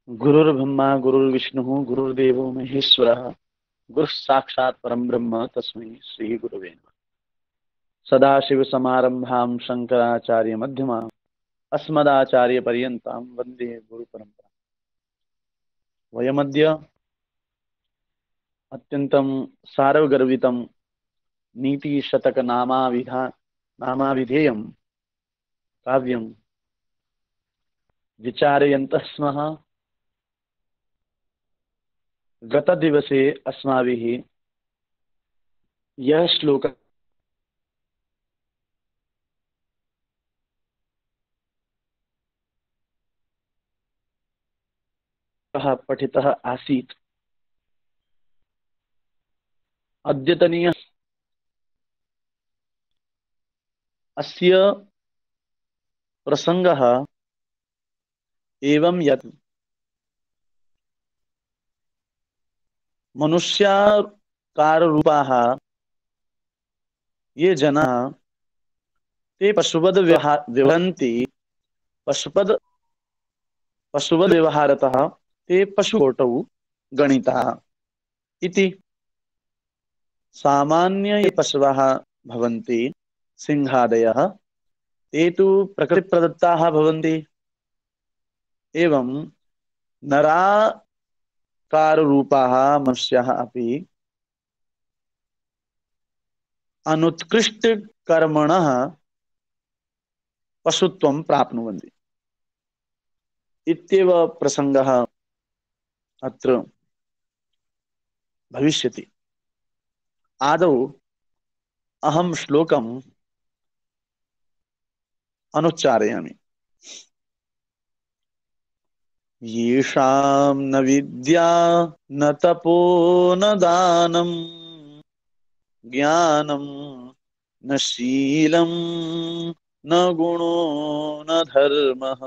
गुरुर्ब्रह्मा गुरुर्विष्णु गुरुर्देवो महेश्वरः गुरुः साक्षात् परं ब्रह्म तस्मै श्री गुरवे नमः। सदाशिवसमारम्भां शङ्कराचार्यमध्यमाम् अस्मदाचार्यपर्यन्तां वन्दे गुरुपरम्पराम्। वयमद्य अत्यन्तं सारगर्वितं नामाविधेयं काव्यं विचारयन्तः स्मः। गतदिवसे अस्माभिः यः श्लोकः पठितः आसीत्। अद्यतनीय अस्य प्रसंगः एवं यत् मनुष्याकाररूपाः ये जनाः ते पशुवद् व्यवहरन्ति। पशुवद् व्यवहारतः ते पशुकोटौ गणिताः इति। सामान्य ये पशवः भवन्ति सिंहादयः ते तु प्रकृतिप्रदत्ताः भवन्ति। एवं नराकाररूपाः मनुष्याः अपि अनुत्कृष्टकर्मणः पशुत्वं प्राप्नुवन्ति इत्येव प्रसंगः अत्र भविष्यति। आदौ अहं श्लोकम् अनुच्चारयामि। येषां न विद्या न तपो न दानं ज्ञानं न शीलं न गुणो न धर्मः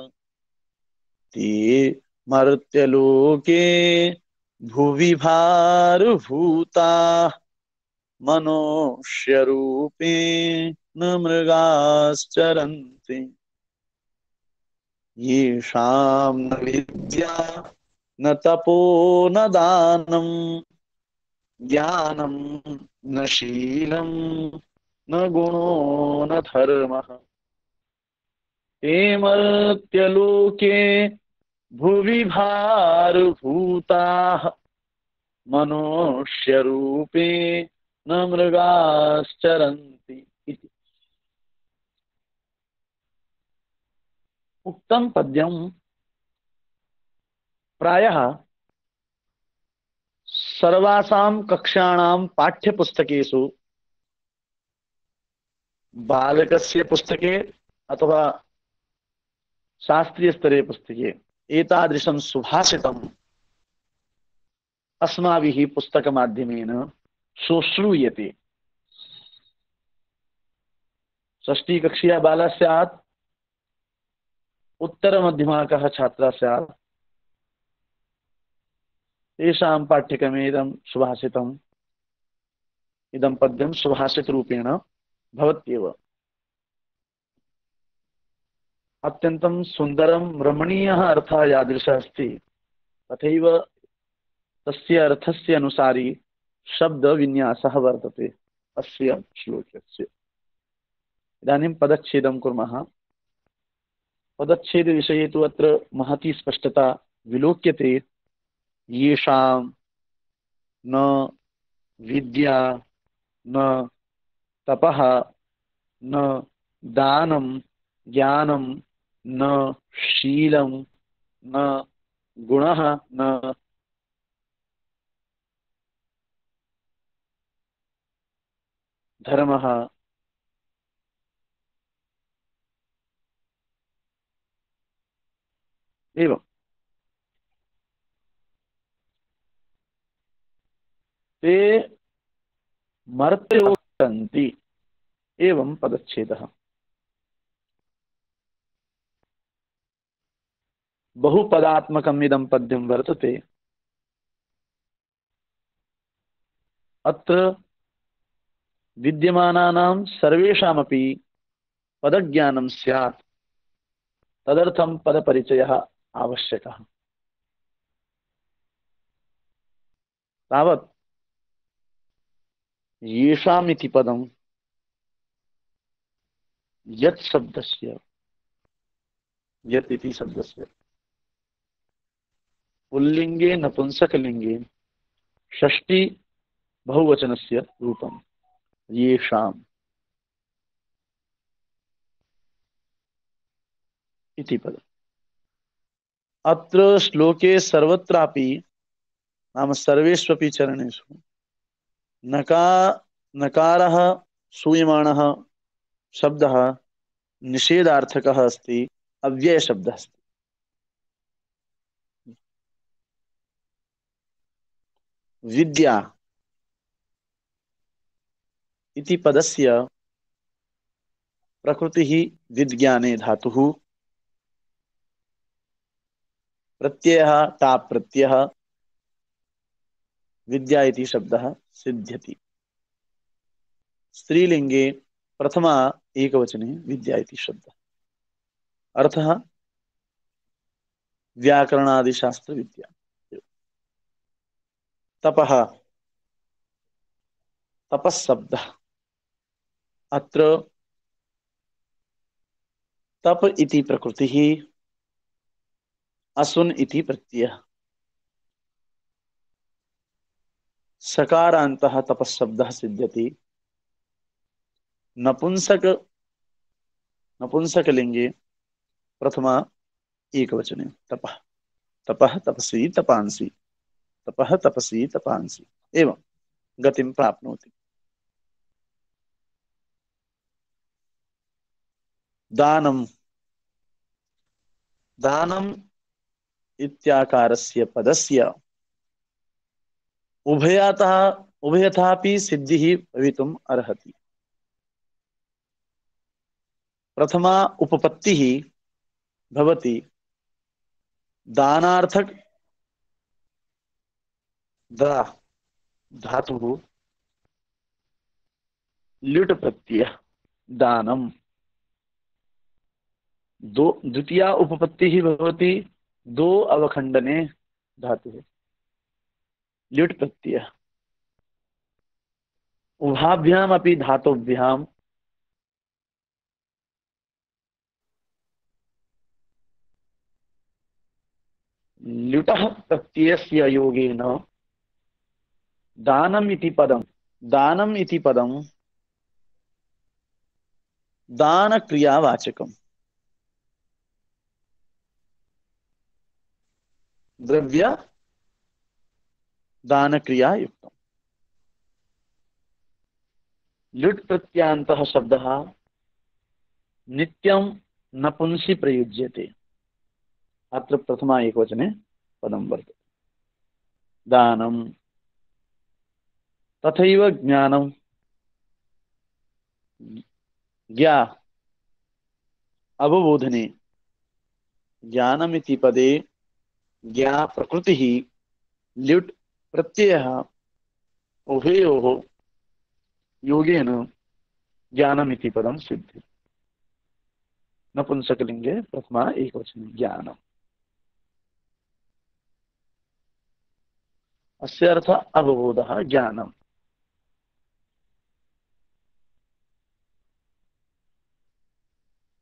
ते मर्त्यलोके भुवि भारभूताः मनुष्यरूपेण मृगाश्चरन्ति। येषां न विद्या न तपो न दानं ज्ञानं न शीलं न गुणो न धर्मः ते मर्त्यलोके भुवि भारभूताः मनुष्यरूपे न मृगाश्चरन्ति इति। उक्तं पद्यं प्रायः सर्वासां कक्षाणां पाठ्यपुस्तकेषु बालकस्य पुस्तके अथवा शास्त्रीयस्तरे पुस्तके एतादृशं सुभाषितम् अस्माभिः पुस्तकमाध्यमेन श्रूयते। षष्ठीकक्ष्या बालः स्यात्, उत्तरमध्यमाकः छात्रः स्यात्, तेषां पाठ्यक्रमे इदं सुभाषितम् इदं पद्यं सुभाषितरूपेण भवत्येव। अत्यन्तं सुन्दरं रमणीयः अर्थः यादृशः अस्ति तथैव तस्य अर्थस्य अनुसारी शब्दविन्यासः वर्तते अस्य श्लोकस्य। इदानीं पदच्छेदं कुर्मः। पदच्छेदविषये तु अत्र महती स्पष्टता विलोक्यते। येषां न विद्या न तपः न दानं ज्ञानं न शीलं न गुणः न धर्मः एवं ते मर्त्योक्तन्ति एवं पदच्छेदः। बहुपदात्मकम् इदं पद्यं वर्तते। अत्र विद्यमानानां सर्वेषामपि पदज्ञानं स्यात्। तदर्थं पदपरिचयः आवश्यकः। तावत् येषामिति पदं यत् शब्दस्य, यत् इति शब्दस्य पुल्लिंगे नपुंसकलिंगे षष्ठी बहुवचनस्य रूपं येषाम् इति पदम्। अत्र श्लोके सर्वत्रापि नाम सर्वेष्वपि चरणेषु नका नकारः श्रूयमाणः शब्दः निषेधार्थकः अस्ति, अव्ययशब्दः अस्ति। विद्या इति पदस्य प्रकृतिः विज्ञाने धातुः, प्रत्ययः टाप् प्रत्ययः, विद्या इति शब्दः सिद्ध्यति। स्त्रीलिंगे प्रथमा एकवचने विद्या इति शब्दः। अर्थः व्याकरणादि शास्त्र विद्या। तपः, तपःशब्दः। अत्र तप इति प्रकृतिः, असुन इति प्रत्ययः। सकारान्तः तपःशब्दः सिद्ध्यति। नपुंसक नपुंसकलिंगे प्रथमा एकवचने तपः, तपः तपसि तपांसि, तपः तपसि तपांसि एवं गतिं प्राप्नोति। दानं, दानम् इत्याकारस्य पदस्य उभयतः उभयथापि सिद्धिः भवितुम् अर्हति। प्रथमा उपपत्तिः भवति दानार्थक दा धातुः ल्युट् प्रत्ययः दानम्। दो द्वितीया उपपत्तिः भवति दो अवखण्डने धातुः ल्युट् प्रत्ययः। उभाभ्यामपि धातुभ्यां ल्युटः प्रत्ययस्य योगेन दानम् इति पदं, दानम् इति पदं दानक्रियावाचकम्, द्रव्य दानक्रिया युक्तम्। ल्युट् प्रत्यान्तः शब्दः नित्यं नपुंसि प्रयुज्यते। अत्र प्रथमा एकवचने पदं वर्तते दानं। तथैव ज्ञानं, ज्ञा अवबोधने ज्ञानमिति पदे ज्ञा प्रकृतिः ल्युट् प्रत्ययः उभयोः योगेन ज्ञानमिति पदं सिद्ध्यति। नपुंसकलिंगे प्रथमा एकवचने ज्ञानम्। अस्य अर्थः अवबोधः ज्ञानम्।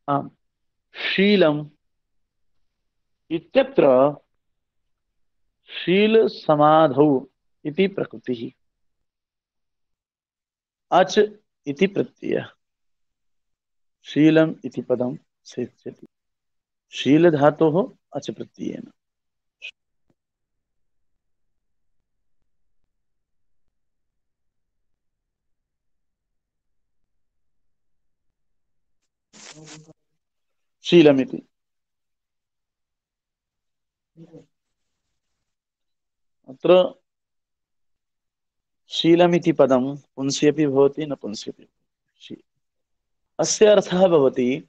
आम्, शीलम् इत्यत्र शील समाधौ इति प्रकृतिः, अच इति प्रत्ययः। शीलम् इति पदं सिद्ध्यति शील धातोः अच प्रत्ययेन। शीलमिति अत्र शीलमिति पदं पुंसि अपि भवति नपुंसि अपि भवति। अस्य अर्थः भवति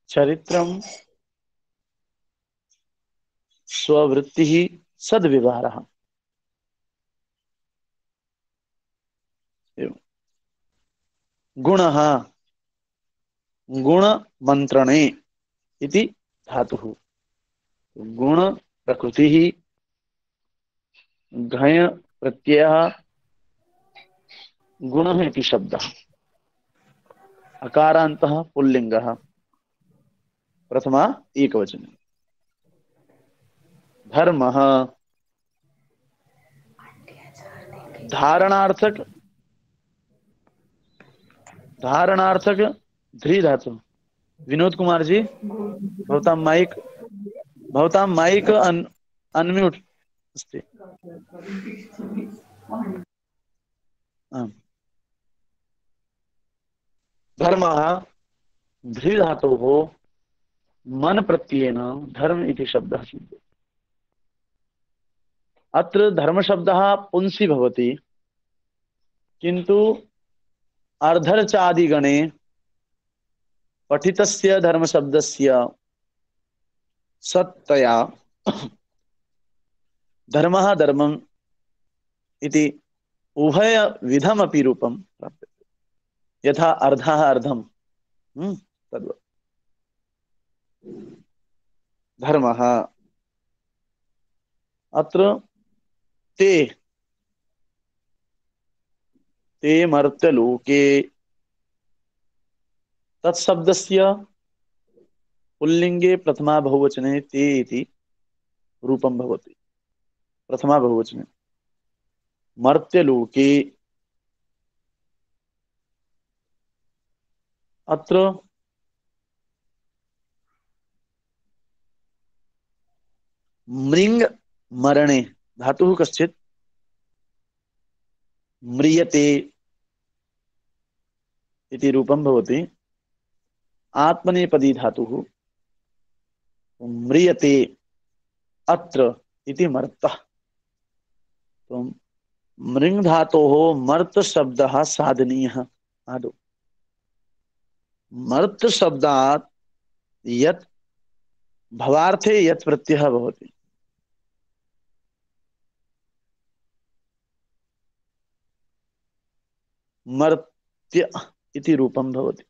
चरित्रं, स्ववृत्तिः, सद्व्यवहारः। एवं गुणः, गुणमन्त्रणे इति धातुः। गुण प्रकृतिः घय प्रत्यय गुण इति शब्द अकारांत पुल्लिंग प्रथमा एकवचन धर्म धारणार्थक धारणार्थक ध्री धातु विनोद कुमार जी भवतां माइक अनम्यूट अस्ति आम् धर्मः ध्री धातोः मन प्रत्ययेन धर्म इति शब्दः सिद्ध्यति अत्र धर्म शब्दः पुंसि भवति किन्तु अर्धर्चादिगणे पठितस्य धर्म शब्दस्य सत्तया धर्मः धर्मम् इति उभय विधमपि रूपं प्राप्यते यथा अर्धः अर्धम् तद्वत् धर्मः अत्र ते ते मर्त्यलोके तत्शब्दस्य पुल्लिंगे प्रथमा बहुवचने ते इति रूपं भवति प्रथमा बहुवचने मर्त्यलोके अत्र मृंग मरणे धातुः कश्चित् म्रियते इति रूपं भवति आत्मनेपदी धातुः म्रियते अत्र इति मर्तः तो मृंग धातोः मर्त शब्दः साधनीयः आदौ मर्त शब्दात् यत् भवार्थे यत् प्रत्ययः भवति मर्त्य इति रूपं भवति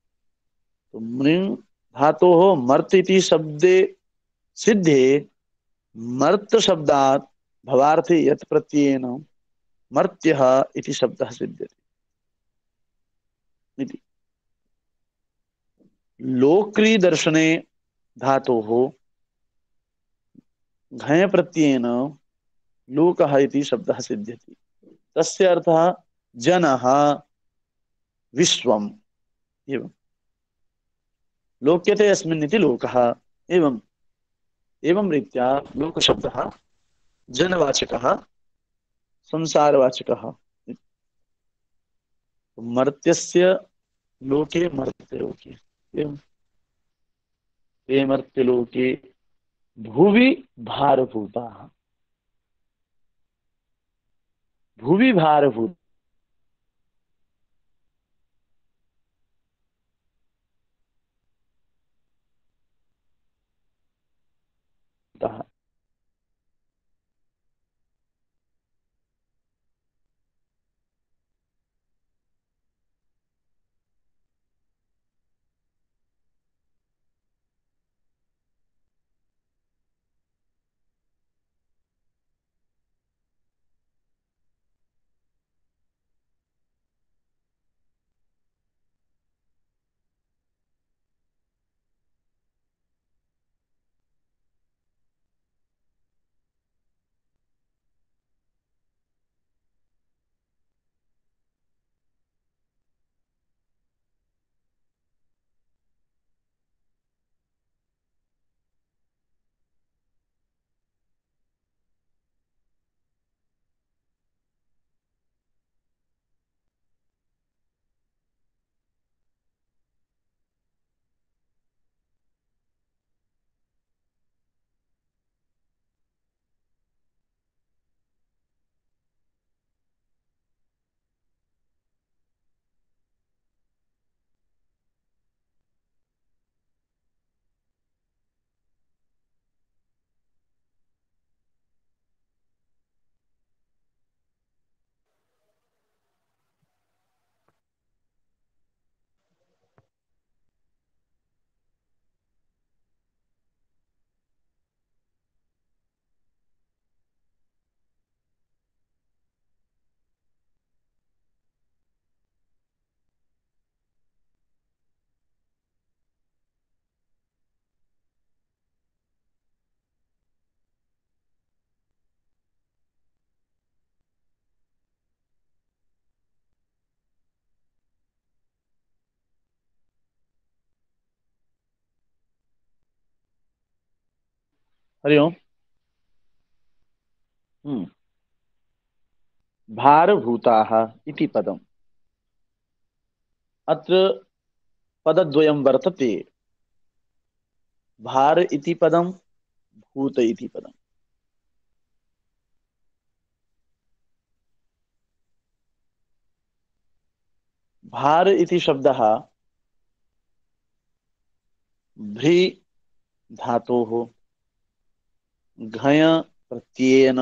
तो मृंग धातोः मर्त इति शब्दे सिद्धे मर्त शब्दात् भवार्थे यत् प्रत्ययेन मर्त्यः इति शब्दः सिद्ध्यति इति लोक्री दर्शने धातोः घय प्रत्ययेन लोकः इति शब्दः सिद्ध्यति तस्य अर्थः जनः विश्वम् एवं लोक्यते अस्मिन् इति लोकः एवं एवं रीत्या लोकशब्दः जनवाचकः संसारवाचकः मर्त्यस्य लोके मर्त्यलोके एवं ते मर्त्यलोके भुवि भारभूताः भुवि भारभूताः हरि ओम। भारभूताः इति पदम्। अत्र पदद्वयं वर्तते। भार इति पदं, भूत इति पदम्। भार इति शब्दः भ्री धातोः घय प्रत्ययेन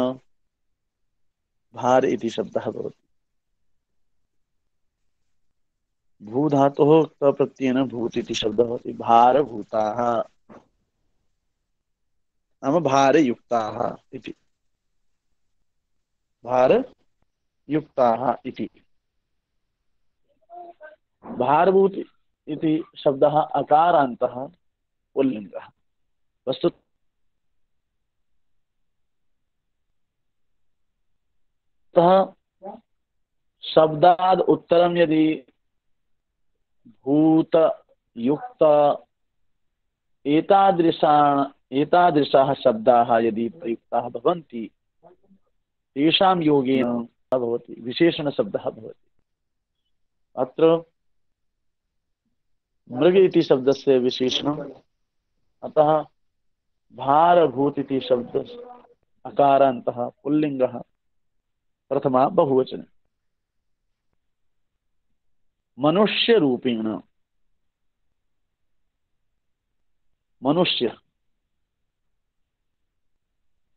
भार इति शब्दः भवति। भू धातोः क प्रत्ययेन भूत इति शब्दः भवति। भारभूताः नाम भारयुक्ताः इति। भारयुक्ताः इति। भारभूत इति शब्दः अकारान्तः पुल्लिङ्गः। वस्तुतः शब्दाद् उत्तरं यदि भूत युक्त एतादृशाः शब्दाः यदि प्रयुक्ताः भवन्ति तेषां योगेन भवति, विशेषणशब्दः भवति। अत्र मृग इति शब्दस्य विशेषणम्। अतः भारभूत इति शब्द अकारान्तः पुल्लिङ्गः प्रथमा बहुवचने। मनुष्यरूपेण, मनुष्य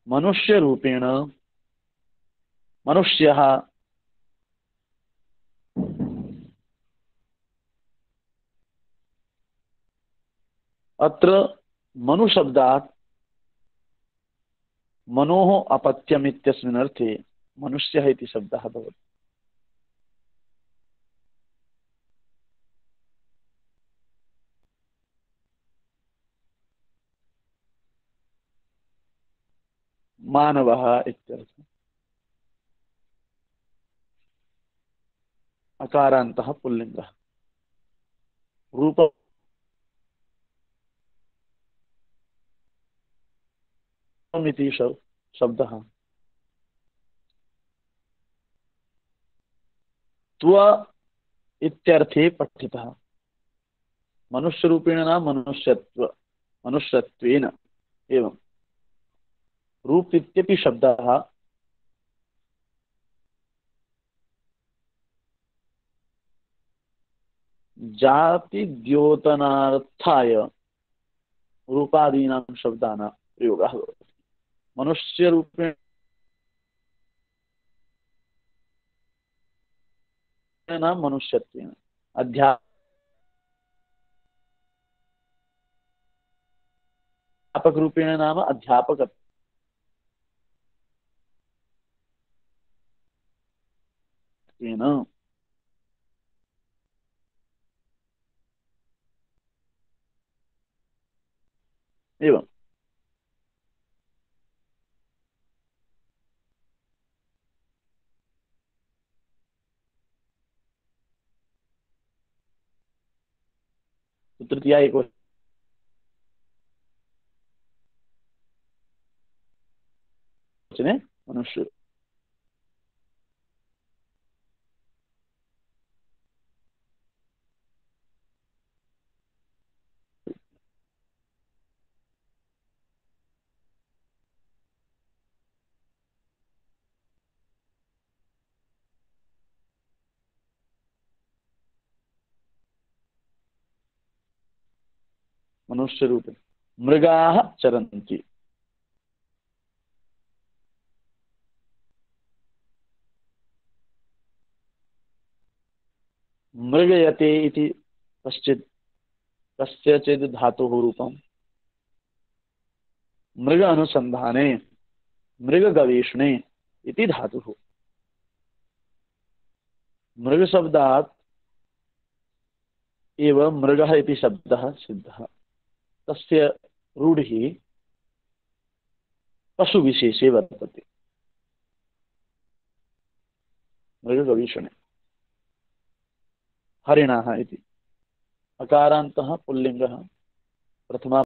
मनुष्यरूपेण, मनुष्यः अत्र मनुशब्दात् मनोः अपत्यम् इत्यस्मिन् अर्थे मनुष्यः इति शब्दः भवति। मानवः इत्यर्थः। अकारान्तः पुल्लिङ्गः। रूपम् इति शब्दः त्व इत्यर्थे पठितः। मनुष्यरूपेण न मनुष्यत्व, मनुष्यत्वेन एवं। रूप इत्यपि शब्दः जाति द्योतनार्थाय रूपादीनां शब्दानां प्रयोगः भवति। मनुष्यरूपेण न मनुष्यत्वेन। अध्यापक रूपेण नाम अध्यापकत्वेन एवं। तो तृतीया एक वचने मनुष्य। मनुष्य रूपे मृगाः चरन्ति। मृगयते इति कश्चित् कस्यचित् धातुः रूपं। मृग अनुसंधाने, मृग गवेषणे इति धातुः। मृग शब्दात् एव मृगः इति शब्दः सिद्धः। तस्य रूढिः पशुविशेषे वर्तते। मृगगवेषणे हरिणाः इति। अकारान्तः पुल्लिङ्गः प्रथमा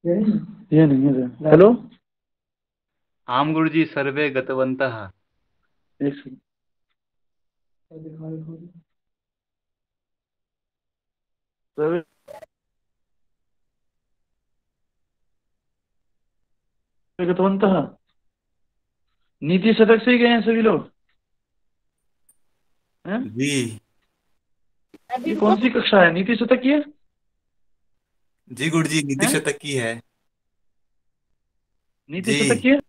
ये नहीं है। हेलो, आम गुरुजी सर्वे गतवन्तः। एक सेकंड। सर्वे गतवन्तः, नीति शतक से ही गए हैं सभी लोग हैं? जी। ये कौन सी कक्षा है, नीति शतक की है? जी गुरुजी नीति हैं? शतक की है। नीति शतक जी। की है?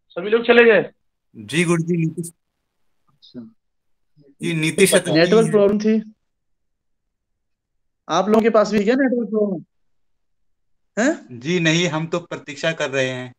सभी लोग चले गए? जी गुरुजी नीति। अच्छा, जी नीति शतक की नेटवर्क है। प्रॉब्लम थी। आप लोगों के पास भी क्या नेटवर्क प्रॉब्लम है? जी नहीं, हम तो प्रतीक्षा कर रहे हैं।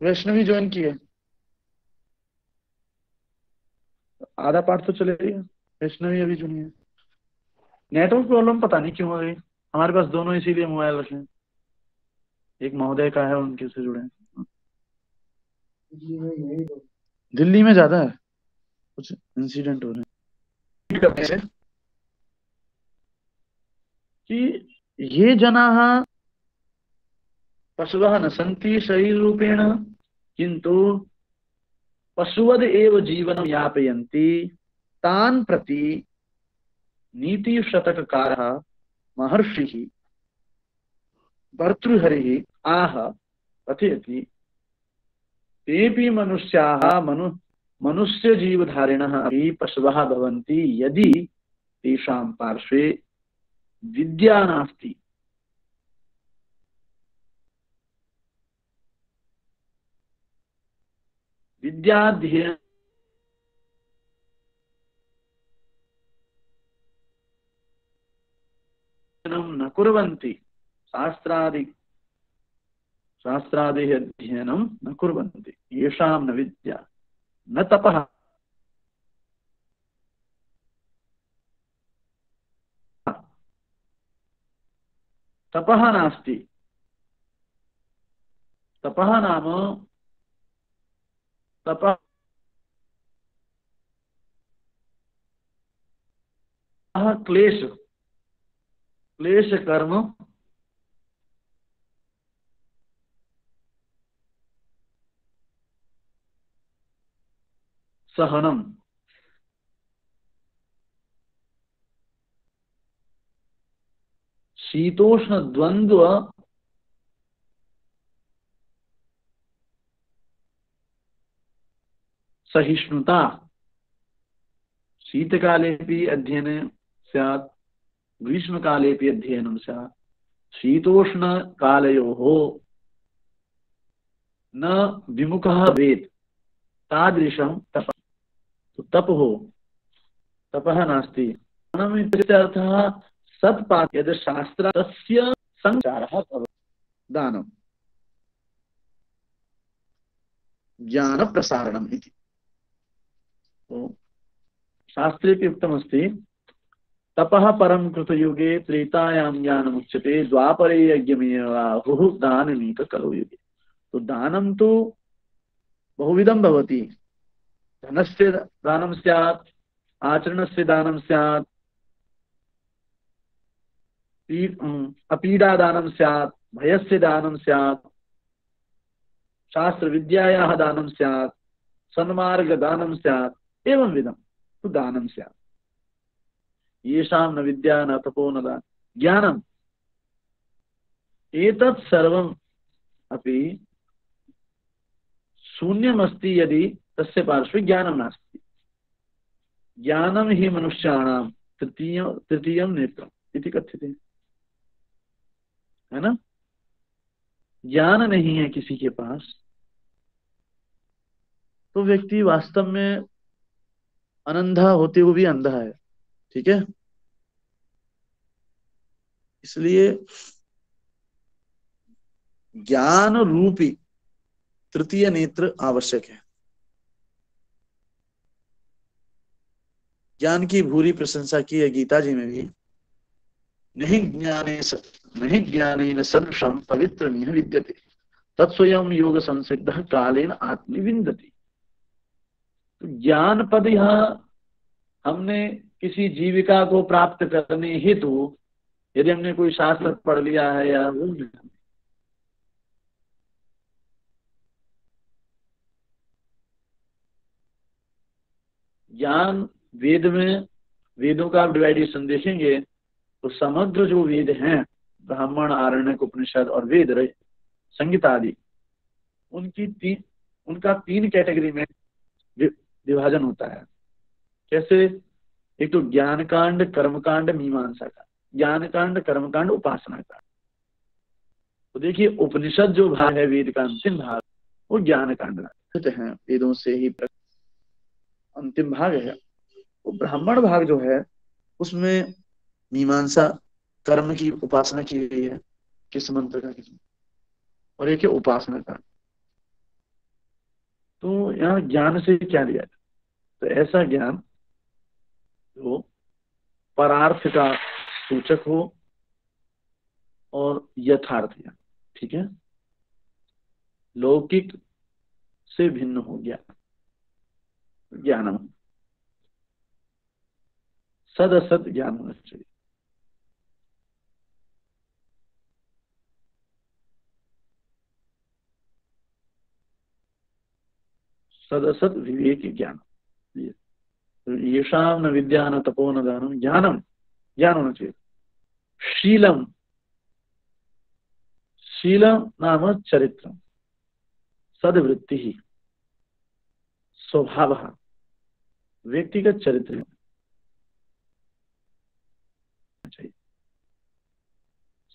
वैष्णवी ज्वाइन की है, आधा पार्ट तो चले गया। वैष्णवी अभी जुड़ी है। नेटवर्क प्रॉब्लम पता नहीं क्यों हो गई। हमारे पास दोनों इसीलिए मोबाइल रखे हैं, एक महोदय का है उनके से जुड़े हैं। दिल्ली में ज्यादा है, कुछ इंसिडेंट हो रहे हैं कि ये जनाः पशवः न सन्ति शरीररूपेण, किन्तु पशुवद एव जीवनं यापयन्ति, तान् प्रति नीतिशतककारः महर्षिः भर्तृहरिः आह कथयति, तेऽपि मनुष्याः मनुष्यजीवधारिणः अपि पशवः भवन्ति यदि तेषां पार्श्वे विद्या नास्ति। विद्याध्ययनं न कुर्वन्ति, शास्त्रादि शास्त्रादिः अध्ययनं न कुर्वन्ति, येषां न विद्या न तपः। तपः नास्ति। तपः नाम तपः क्लेश क्लेश कर्म सहनम, शीतोष्ण द्वंद्व सहिष्णुता। शीतकालेपि अध्ययनं स्यात्, ग्रीष्मकालेपि अध्ययनं स्यात्। शीतोष्णकालयोः न विमुखः भवेत्, तादृशं तपः। तो तपः तपः नास्ति। दानम् इत्यर्थः सत्पात् यद् शास्त्र तस्य संचारः भवति। दानं ज्ञान प्रसारणम् इति। तो शास्त्रेपि उक्तमस्ति, तपः परं कृतयुगे त्रेतायां ज्ञानमुच्यते, द्वापरे यज्ञमेवाहुः दानमेक कलौ युगे। तो दानं तो बहुविधं भवति। धनस्य दानं स्यात्, आचरणस्य दानं स्यात्, अपीडादानं स्यात्, भयस्य दानं स्यात्, शास्त्रविद्यायाः दानं स्यात्, सन्मार्गदानं स्यात्, एवं विधं तु दानं स्यात्। येषां न विद्या न तपो न दानं ज्ञानम्, एतत् सर्वम् अपि शून्यमस्ति यदि तस्य पार्श्वे ज्ञानं नास्ति। ज्ञानं हि मनुष्याणां तृतीयं नेत्रम् इति कथ्यते, है ना। ज्ञान नहीं है किसी के पास तो व्यक्ति वास्तव में अनंधा होते हुए भी अंधा है। ठीक है, इसलिए ज्ञान रूपी तृतीय नेत्र आवश्यक है। ज्ञान की भूरी प्रशंसा की है गीता जी में भी। नहीं ज्ञानेन सदृशं पवित्रमिह विद्यते तत्स्वयं योग संसिद्ध कालेन आत्मविन्दति। तो ज्ञान पद यहाँ हमने किसी जीविका को प्राप्त करने हेतु यदि हमने कोई शास्त्र पढ़ लिया है या वो ज्ञान वेद में, वेदों का आप डिवाइडेशन देखेंगे तो समग्र जो वेद हैं, ब्राह्मण, आरण्यक, उपनिषद और वेद संगीता आदि, उनका तीन कैटेगरी में विभाजन होता है। कैसे? एक तो ज्ञान कांड, कर्म कांड, मीमांसा कांड। ज्ञान कांड, कर्म कांड, उपासना कांड। तो देखिए उपनिषद जो भाग है, वेद का अंतिम भाग, वो ज्ञान कांड है, वेदों से ही अंतिम भाग है। वो ब्राह्मण भाग जो है उसमें मीमांसा, कर्म की उपासना की गई है, किस मंत्र का किस, और एक है उपासना का। तो यहाँ ज्ञान से क्या लिया जाए? तो ऐसा ज्ञान जो परार्थ का सूचक हो और यथार्थ ज्ञान, ठीक है, लौकिक से भिन्न हो गया ज्ञानम, सद असत ज्ञान होना चाहिए। सदसत विवेक ज्ञान, येषाम न विद्या न तपो न दानम, ज्ञानम, ज्ञान होना चाहिए। शीलम, शीलम नाम चरित्र, सदवृत्ति ही, स्वभाव, व्यक्तिगत चरित्र होना चाहिए,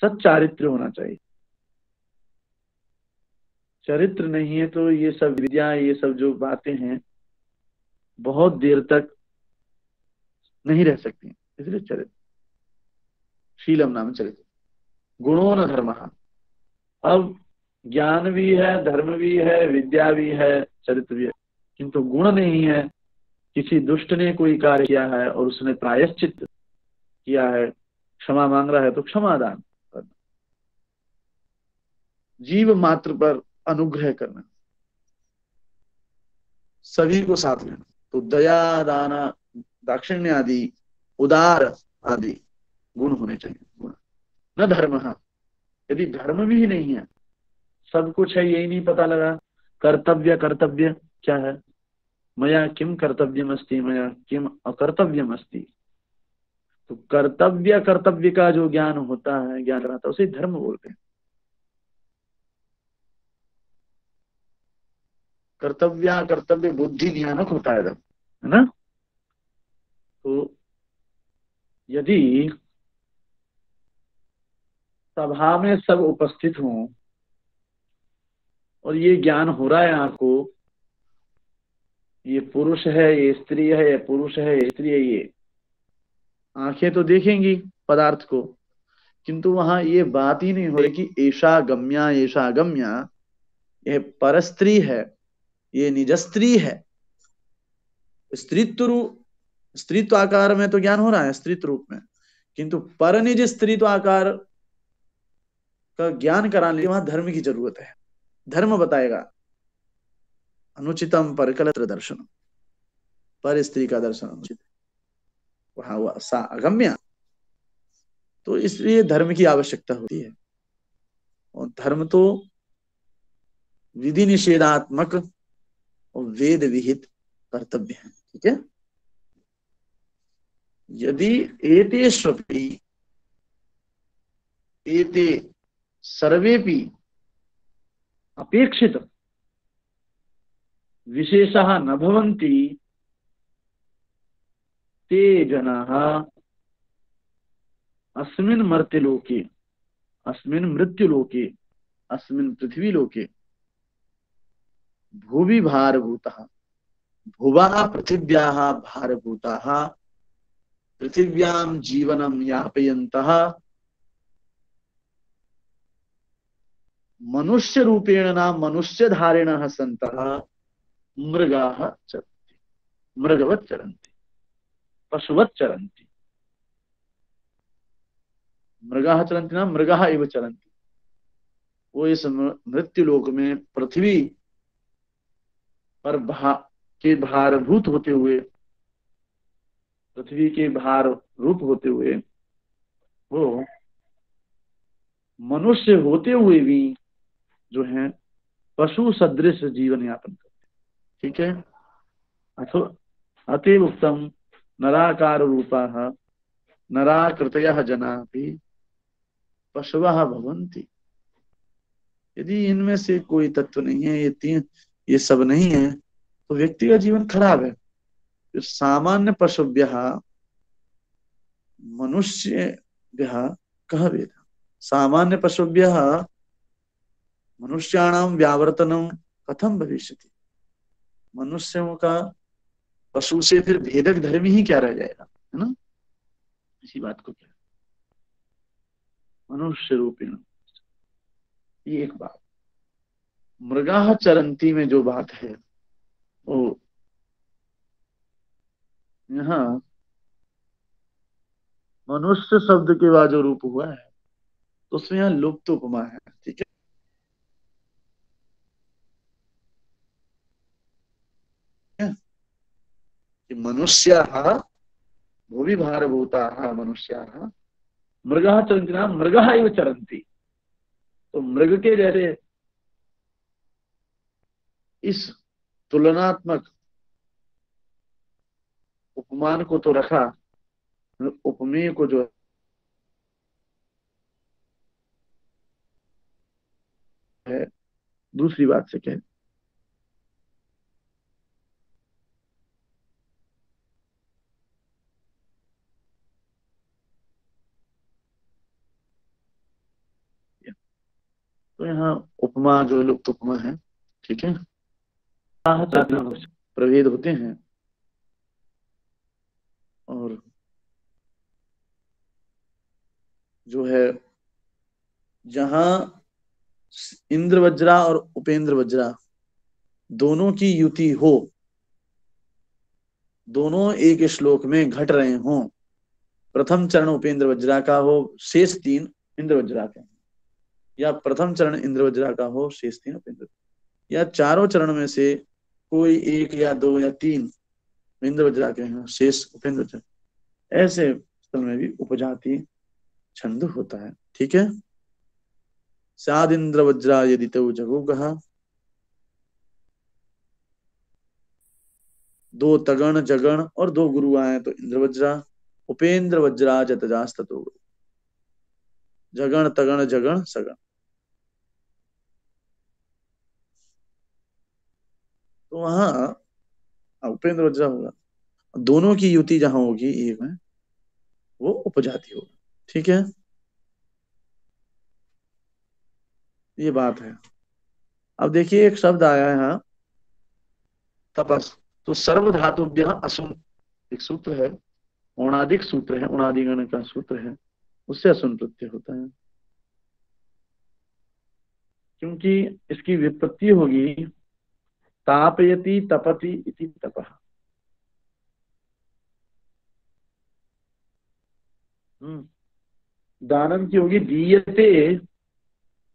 सच्चारित्र होना चाहिए। चरित्र नहीं है तो ये सब विद्या, ये सब जो बातें हैं बहुत देर तक नहीं रह सकती, इसलिए चरित्र, शीलम नाम चरित्र। गुणों न धर्म, अब ज्ञान भी है, धर्म भी है, विद्या भी है, चरित्र भी है, किंतु गुण नहीं है। किसी दुष्ट ने कोई कार्य किया है और उसने प्रायश्चित किया है, क्षमा मांग रहा है तो क्षमादान करना, जीव मात्र पर अनुग्रह करना, सभी को साथ लेना। तो दया, दाना, दाक्षिण्य आदि, उदार आदि गुण होने चाहिए। गुण न धर्म, यदि धर्म भी नहीं है, सब कुछ है, यही नहीं पता लगा कर्तव्य, कर्तव्य क्या है, मया किम कर्तव्यमस्ति, मया किम अकर्तव्यमस्ति। तो कर्तव्य, कर्तव्य का जो ज्ञान होता है, ज्ञान रहता है, उसे धर्म बोलते हैं। कर्तव्य, कर्तव्य बुद्धि ज्ञानक होता है धर्म, है ना। तो यदि सभा में सब उपस्थित हों और ये ज्ञान हो रहा है आपको, ये पुरुष है, ये स्त्री है, ये पुरुष है, ये स्त्री है, ये आंखें तो देखेंगी पदार्थ को, किंतु वहां ये बात ही नहीं हो रही कि ऐशा गम्या, ऐशा गम्या, ये परस्त्री है, ये निजस्त्री है। स्त्रीत्व आकार में तो ज्ञान हो रहा है, स्त्रीत्व रूप में, किंतु पर निज स्त्रीत्व आकार का ज्ञान कराने लिए वहां धर्म की जरूरत है। धर्म बताएगा, अनुचितम परकलत्र दर्शनम, पर स्त्री का दर्शन अनुचित, वहां हुआ सा अगम्या। तो इसलिए धर्म की आवश्यकता होती है, और धर्म तो विधि निषेधात्मक और वेद विहित कर्तव्य है, ठीक है। यदि एतेष्वपि एते सर्वेपि अपेक्षित विशेषः न भवन्ति, ते जनाः अस्मिन् मर्त्यलोके, अस्मिन् मृत्युलोके, अस्मिन् पृथ्वीलोके भुवि भारभूतः, भुवः पृथिव्याः भारभूताः, पृथिव्यां जीवनं यापयन्तः मनुष्य रूपेण नाम मनुष्य धारिणः सन्तः मृगाः चरन्ति, मृगवत् चरन्ति। पशुवत चरन्ति। मृगाः चरन्ति ना, मृगाः इव चरन्ति। वो इस मृत्यु लोक में पृथ्वी पर के भारभूत होते हुए, पृथ्वी के भार रूप होते हुए, वो मनुष्य होते हुए भी जो है पशु सदृश जीवन यापन करते। ठीक है। अथो अतएव उत्तम नराकार रूपाः नराकृतयः जनाः भी पशवः भवन्ति। यदि इनमें से कोई तत्व नहीं है, ये सब नहीं है, तो व्यक्ति का जीवन खराब है। तो सामान्य पशुभ्यः मनुष्यभ्यः कः भेदः। सामान्य पशुभ्यः मनुष्याणां व्यावर्तनं कथम भविष्यति। मनुष्यों का पशु से फिर भेदक धर्म ही क्या रह जाएगा, है ना। इसी बात को क्या मनुष्य रूपेण, ये एक बात। मृगाः चरंती में जो बात है वो यहाँ मनुष्य शब्द के बाद जो रूप हुआ है तो उसमें यहाँ लुप्त उपमा है। ठीक है कि मनुष्याः भुवि भारभूताः मनुष्याः मृगाः चरन्ति ना, मृगाः इव चरन्ति। तो मृग के जैसे इस तुलनात्मक उपमान को तो रखा, उपमेय को जो है दूसरी बात से कह। तो यहाँ उपमा जो लुप्त उपमा है, ठीक है, प्रभेद होते हैं। और जो है जहां इंद्र वज्रा और उपेंद्र वज्रा दोनों की युति हो, दोनों एक श्लोक में घट रहे हों, प्रथम चरण उपेंद्र वज्रा का हो, शेष तीन इंद्र वज्रा का, या प्रथम चरण इंद्र वज्रा का हो, शेष तीन उपेंद्र, या चारों चरण में से कोई एक या दो या तीन इंद्र वज्रा के हैं, शेष उपेंद्र वज्रा, ऐसे स्थल में भी उपजाति छंद होता है। ठीक है। स्याद इंद्र वज्रा यदि तो जगो कहा, दो तगण जगण और दो गुरु आए तो इंद्र वज्रा, उपेंद्र वज्रा जतजास्ततो, जगण तगण जगण सगण। तो वहां उपेंद्र वज्रा होगा, दोनों की युति जहां होगी एक में, वो उपजाति होगा। ठीक है, ये बात है। अब देखिए एक शब्द आया है यहाँ तपस। तो सर्व धातुभ्य असुन, एक सूत्र है, औणादिक सूत्र है, औणादिगण का सूत्र है, उससे असुन प्रत्यय होता है। क्योंकि इसकी व्युत्पत्ति होगी तापयति तपति इति तपः। दानम की होगी दीयते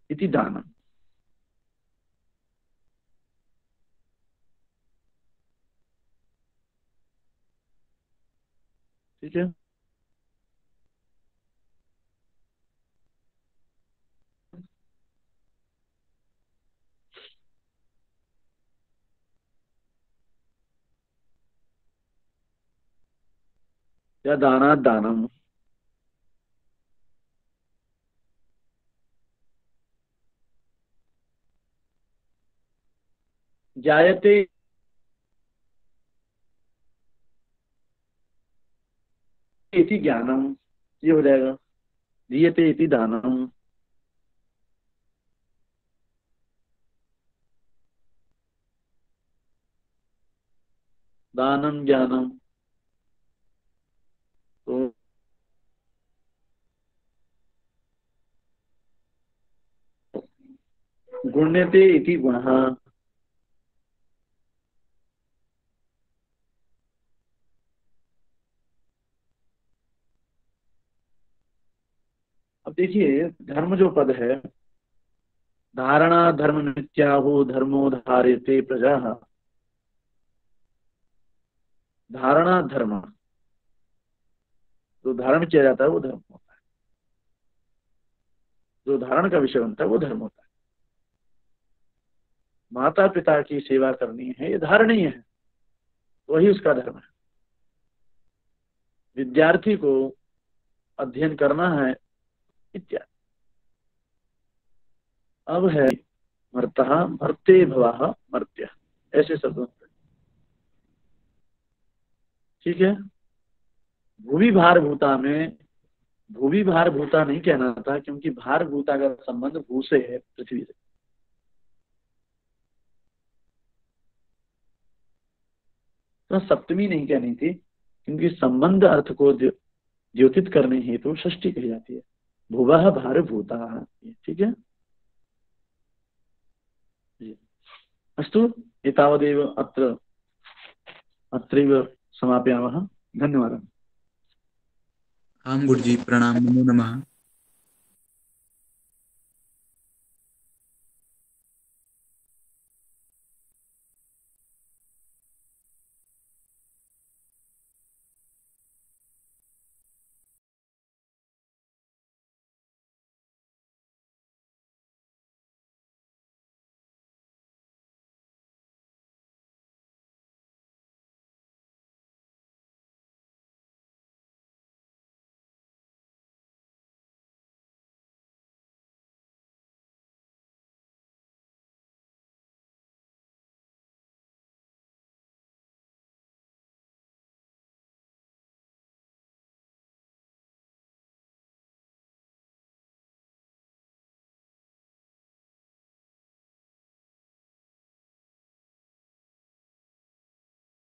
इति दानम। ठीक है। या दानात दानम। जायते इति ज्ञानम, ये हो जाएगा दीयते इति दानम। दानम ज्ञानम, तो गुण्यते इति गुणः। अब देखिए धर्म जो पद है, धारणा धर्म मिथ्याहो धर्मो धार्यते प्रजा। धारणा धर्म, जो धारण किया जाता है वो धर्म होता है, जो धारण का विषय बनता है वो धर्म होता है। माता पिता की सेवा करनी है, ये धारणीय है, वही उसका धर्म है। विद्यार्थी को अध्ययन करना है इत्यादि। अब है मर्तः मर्ते भवः मर्त्य, ऐसे शब्द होते हैं। ठीक है। भूवि भार भूता में भूवि भार भूता नहीं कहना था, क्योंकि भार भूता का संबंध भू से है, पृथ्वी से। तो सप्तमी नहीं कहनी थी, क्योंकि संबंध अर्थ को द्योतित करने हेतु षष्ठी कही जाती है। भुवः भार भूता, ठीक है जी। अस्तु, एतावदेव अत्रैव समापयामः। धन्यवादः। आम गुरुजी, प्रणाम, नमो नमः।